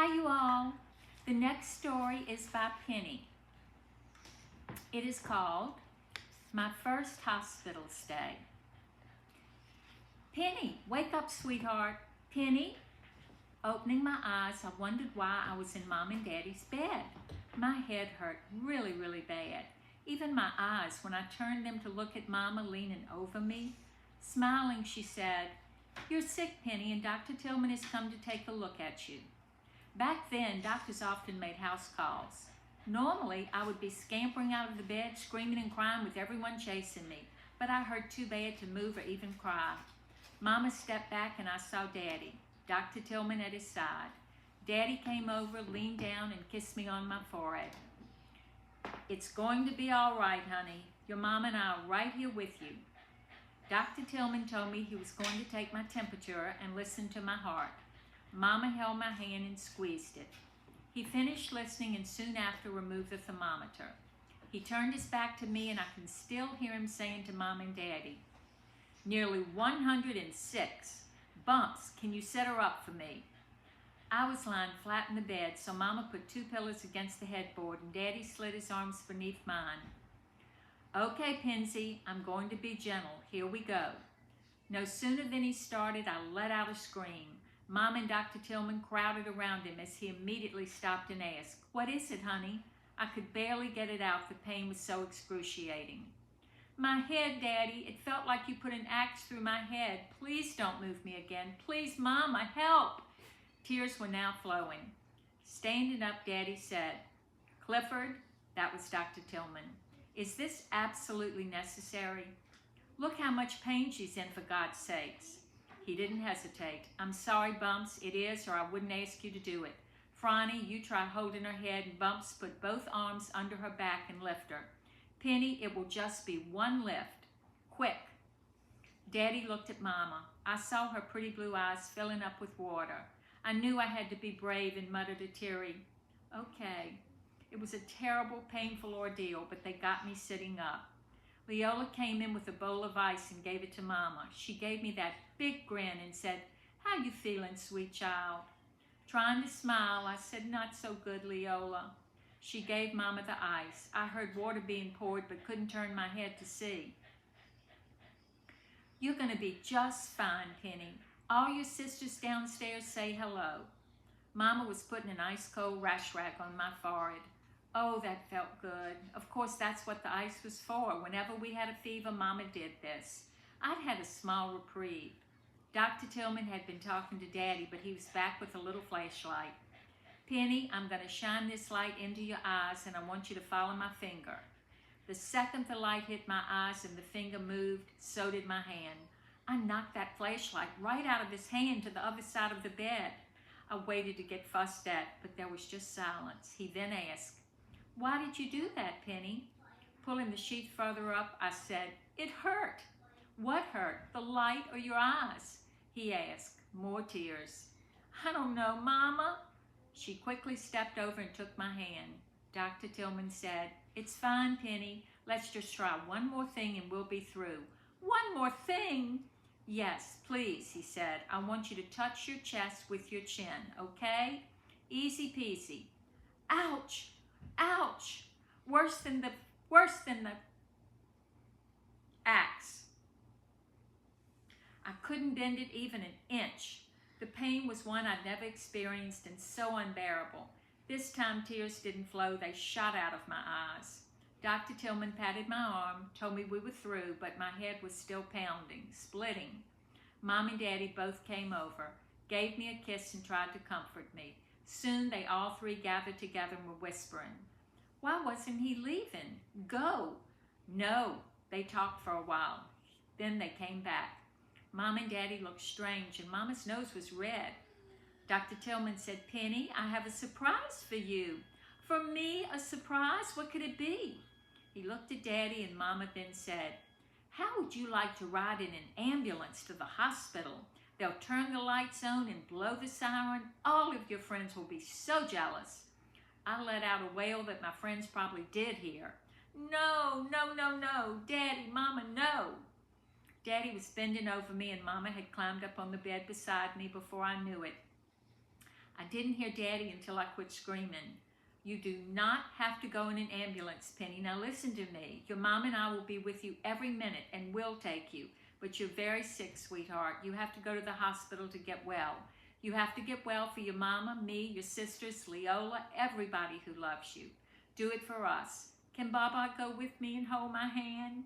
Hi, you all. The next story is by Penny. It is called My First Hospital Stay. Penny, wake up, sweetheart. Penny. Opening my eyes, I wondered why I was in Mom and Daddy's bed. My head hurt really, really bad. Even my eyes, when I turned them to look at Mama leaning over me. Smiling, she said, "You're sick, Penny, and Dr. Tillman has come to take a look at you." Back then, doctors often made house calls. Normally, I would be scampering out of the bed, screaming and crying with everyone chasing me, but I hurt too bad to move or even cry. Mama stepped back and I saw Daddy, Dr. Tillman at his side. Daddy came over, leaned down, and kissed me on my forehead. "It's going to be all right, honey. Your mom and I are right here with you." Dr. Tillman told me he was going to take my temperature and listen to my heart. Mama held my hand and squeezed it. He finished listening and soon after removed the thermometer. He turned his back to me and I can still hear him saying to Mom and Daddy, "Nearly 106. Bumps, can you set her up for me?" I was lying flat in the bed, so Mama put 2 pillows against the headboard and Daddy slid his arms beneath mine. "Okay, Penzie, I'm going to be gentle. Here we go." No sooner than he started, I let out a scream. Mom and Dr. Tillman crowded around him as he immediately stopped and asked, "What is it, honey?" I could barely get it out. The pain was so excruciating. "My head, Daddy. It felt like you put an axe through my head. Please don't move me again. Please, Mama, help." Tears were now flowing. Standing up, Daddy said, "Clifford," that was Dr. Tillman, "is this absolutely necessary? Look how much pain she's in, for God's sakes." He didn't hesitate. "I'm sorry, Bumps, it is, or I wouldn't ask you to do it. Franny, you try holding her head, and Bumps put both arms under her back and lift her. Penny, it will just be one lift. Quick." Daddy looked at Mama. I saw her pretty blue eyes filling up with water. I knew I had to be brave and muttered a teary, "Okay." It was a terrible, painful ordeal, but they got me sitting up. Leola came in with a bowl of ice and gave it to Mama. She gave me that big grin and said, "How you feeling, sweet child?" Trying to smile, I said, "Not so good, Leola." She gave Mama the ice. I heard water being poured but couldn't turn my head to see. "You're going to be just fine, Penny. All your sisters downstairs say hello." Mama was putting an ice-cold rash rag on my forehead. Oh, that felt good. Of course, that's what the ice was for. Whenever we had a fever, Mama did this. I'd had a small reprieve. Dr. Tillman had been talking to Daddy, but he was back with a little flashlight. "Penny, I'm going to shine this light into your eyes, and I want you to follow my finger." The second the light hit my eyes and the finger moved, so did my hand. I knocked that flashlight right out of his hand to the other side of the bed. I waited to get fussed at, but there was just silence. He then asked, "Why did you do that, Penny?" Pulling the sheet further up, I said, "It hurt." "What hurt, the light or your eyes?" he asked. More tears. "I don't know, Mama." She quickly stepped over and took my hand. Dr. Tillman said, "It's fine, Penny. Let's just try one more thing and we'll be through." "One more thing?" "Yes, please," he said. "I want you to touch your chest with your chin, okay? Easy peasy." Ouch! Ouch! Worse than the axe. I couldn't bend it even an inch. The pain was one I'd never experienced and so unbearable. This time tears didn't flow, they shot out of my eyes. Dr. Tillman patted my arm, told me we were through, but my head was still pounding, splitting. Mom and Daddy both came over, gave me a kiss and tried to comfort me. Soon they all three gathered together and were whispering. Why wasn't he leaving? Go. No. They talked for a while. Then they came back. Mom and Daddy looked strange and Mama's nose was red. Dr. Tillman said, "Penny, I have a surprise for you." "For me, a surprise? What could it be?" He looked at Daddy and Mama, then said, "How would you like to ride in an ambulance to the hospital? They'll turn the lights on and blow the siren. All of your friends will be so jealous." I let out a wail that my friends probably did hear. "No, no, no, no. Daddy, Mama, no." Daddy was bending over me and Mama had climbed up on the bed beside me before I knew it. I didn't hear Daddy until I quit screaming. You do not have to go in an ambulance, Penny. Now listen to me. Your mom and I will be with you every minute and will take you. But you're very sick, sweetheart. You have to go to the hospital to get well. You have to get well for your mama, me, your sisters, Leola, everybody who loves you. Do it for us. Can Baba go with me and hold my hand?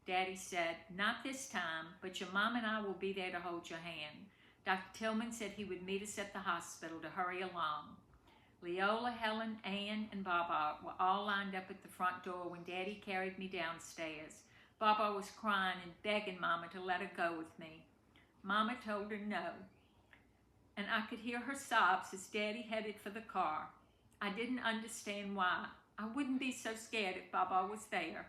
Daddy said, not this time, but your mom and I will be there to hold your hand. Dr. Tillman said he would meet us at the hospital to hurry along. Leola, Helen, Ann, and Baba were all lined up at the front door when Daddy carried me downstairs. Baba was crying and begging Mama to let her go with me. Mama told her no, and I could hear her sobs as Daddy headed for the car. I didn't understand why. I wouldn't be so scared if Baba was there.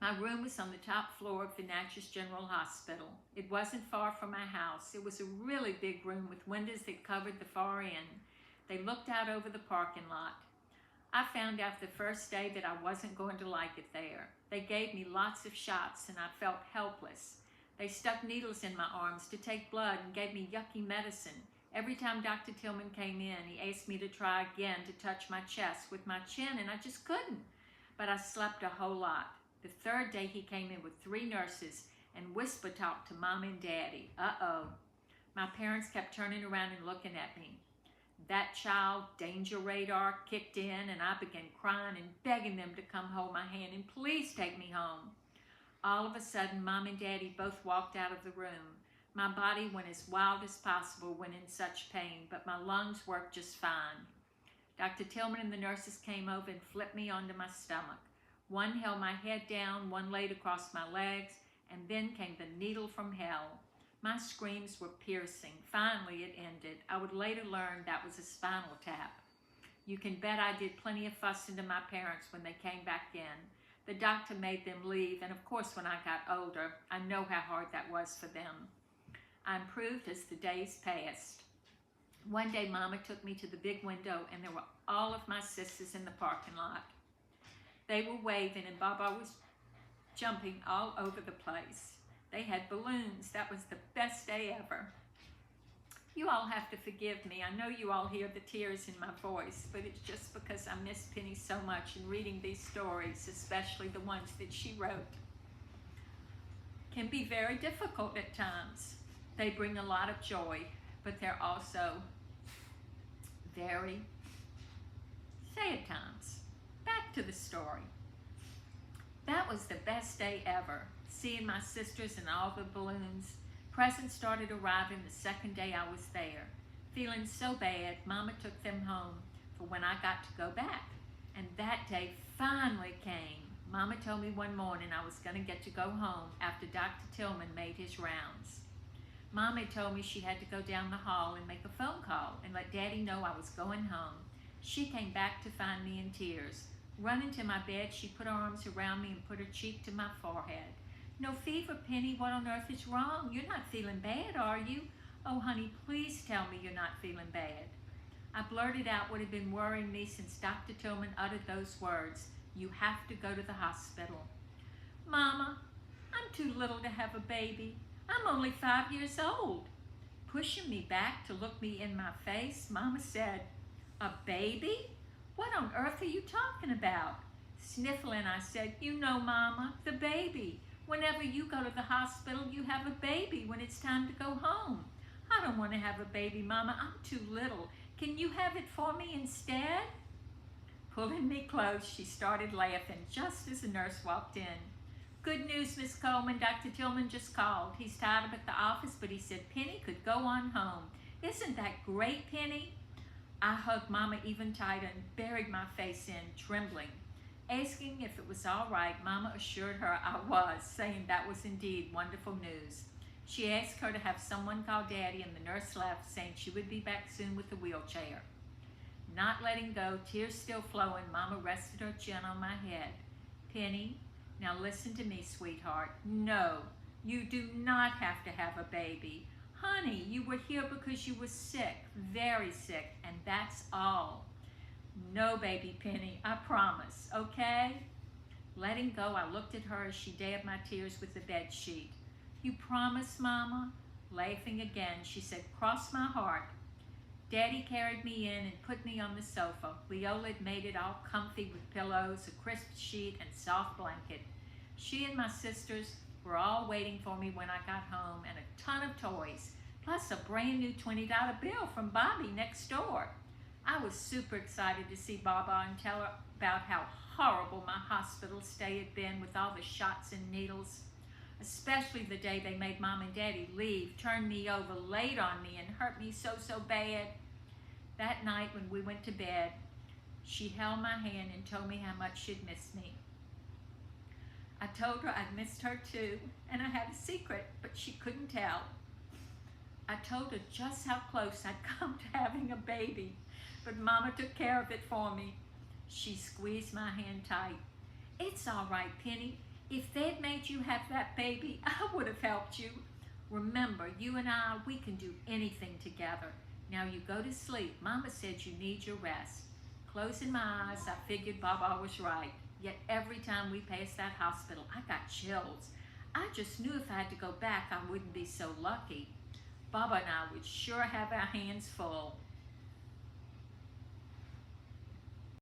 My room was on the top floor of the Natchez General Hospital. It wasn't far from my house. It was a really big room with windows that covered the far end. They looked out over the parking lot. I found out the first day that I wasn't going to like it there. They gave me lots of shots and I felt helpless. They stuck needles in my arms to take blood and gave me yucky medicine. Every time Dr. Tillman came in, he asked me to try again to touch my chest with my chin, and I just couldn't. But I slept a whole lot. The third day he came in with 3 nurses and whisper talked to Mom and Daddy. Uh-oh. My parents kept turning around and looking at me. That child danger radar kicked in and I began crying and begging them to come hold my hand and please take me home. All of a sudden, Mom and Daddy both walked out of the room. My body went as wild as possible when in such pain, but my lungs worked just fine. Dr. Tillman and the nurses came over and flipped me onto my stomach. One held my head down, one laid across my legs, and then came the needle from hell. My screams were piercing. Finally, it ended. I would later learn that was a spinal tap. You can bet I did plenty of fussing to my parents when they came back in. The doctor made them leave, and of course when I got older, I know how hard that was for them. I improved as the days passed. One day, Mama took me to the big window, and there were all of my sisters in the parking lot. They were waving, and Baba was jumping all over the place. They had balloons. That was the best day ever. You all have to forgive me. I know you all hear the tears in my voice, but it's just because I miss Penny so much and reading these stories, especially the ones that she wrote, can be very difficult at times. They bring a lot of joy, but they're also very sad times. Back to the story. That was the best day ever, seeing my sisters and all the balloons. Presents started arriving the second day I was there. Feeling so bad, Mama took them home for when I got to go back. And that day finally came. Mama told me one morning I was going to get to go home after Dr. Tillman made his rounds. Mom had told me she had to go down the hall and make a phone call and let Daddy know I was going home. She came back to find me in tears. Running to my bed, she put her arms around me and put her cheek to my forehead. No fever, Penny. What on earth is wrong? You're not feeling bad, are you? Oh, honey, please tell me you're not feeling bad. I blurted out what had been worrying me since Dr. Tillman uttered those words. You have to go to the hospital. Mama, I'm too little to have a baby. I'm only 5 years old. Pushing me back to look me in my face, Mama said, a baby? What on earth are you talking about? Sniffling, I said, you know, Mama, the baby. Whenever you go to the hospital, you have a baby when it's time to go home. I don't want to have a baby, Mama. I'm too little. Can you have it for me instead? Pulling me close, she started laughing just as the nurse walked in. Good news, Miss Coleman. Dr. Tillman just called. He's tied up at the office, but he said Penny could go on home. Isn't that great, Penny? I hugged Mama even tighter and buried my face in, trembling. Asking if it was all right, Mama assured her I was, saying that was indeed wonderful news. She asked her to have someone call Daddy, and the nurse left, saying she would be back soon with the wheelchair. Not letting go, tears still flowing, Mama rested her chin on my head. Penny, now listen to me, sweetheart. No, you do not have to have a baby. Honey, you were here because you were sick, very sick, and that's all. No, baby Penny, I promise, okay? Letting go, I looked at her as she dabbed my tears with the bed sheet. You promise, Mama? Laughing again, she said, cross my heart. Daddy carried me in and put me on the sofa. Leola had made it all comfy with pillows, a crisp sheet, and soft blanket. She and my sisters were all waiting for me when I got home, and a ton of toys, plus a brand new $20 bill from Bobby next door. I was super excited to see Baba and tell her about how horrible my hospital stay had been with all the shots and needles. Especially the day they made Mom and Daddy leave, turned me over, laid on me, and hurt me so bad. That night when we went to bed, she held my hand and told me how much she'd missed me. I told her I'd missed her too, and I had a secret, but she couldn't tell. I told her just how close I'd come to having a baby, but Mama took care of it for me. She squeezed my hand tight. It's all right, Penny. If they'd made you have that baby, I would have helped you. Remember, you and I, we can do anything together. Now you go to sleep. Mama said you need your rest. Closing my eyes, I figured Baba was right. Yet every time we passed that hospital, I got chills. I just knew if I had to go back, I wouldn't be so lucky. Baba and I would sure have our hands full.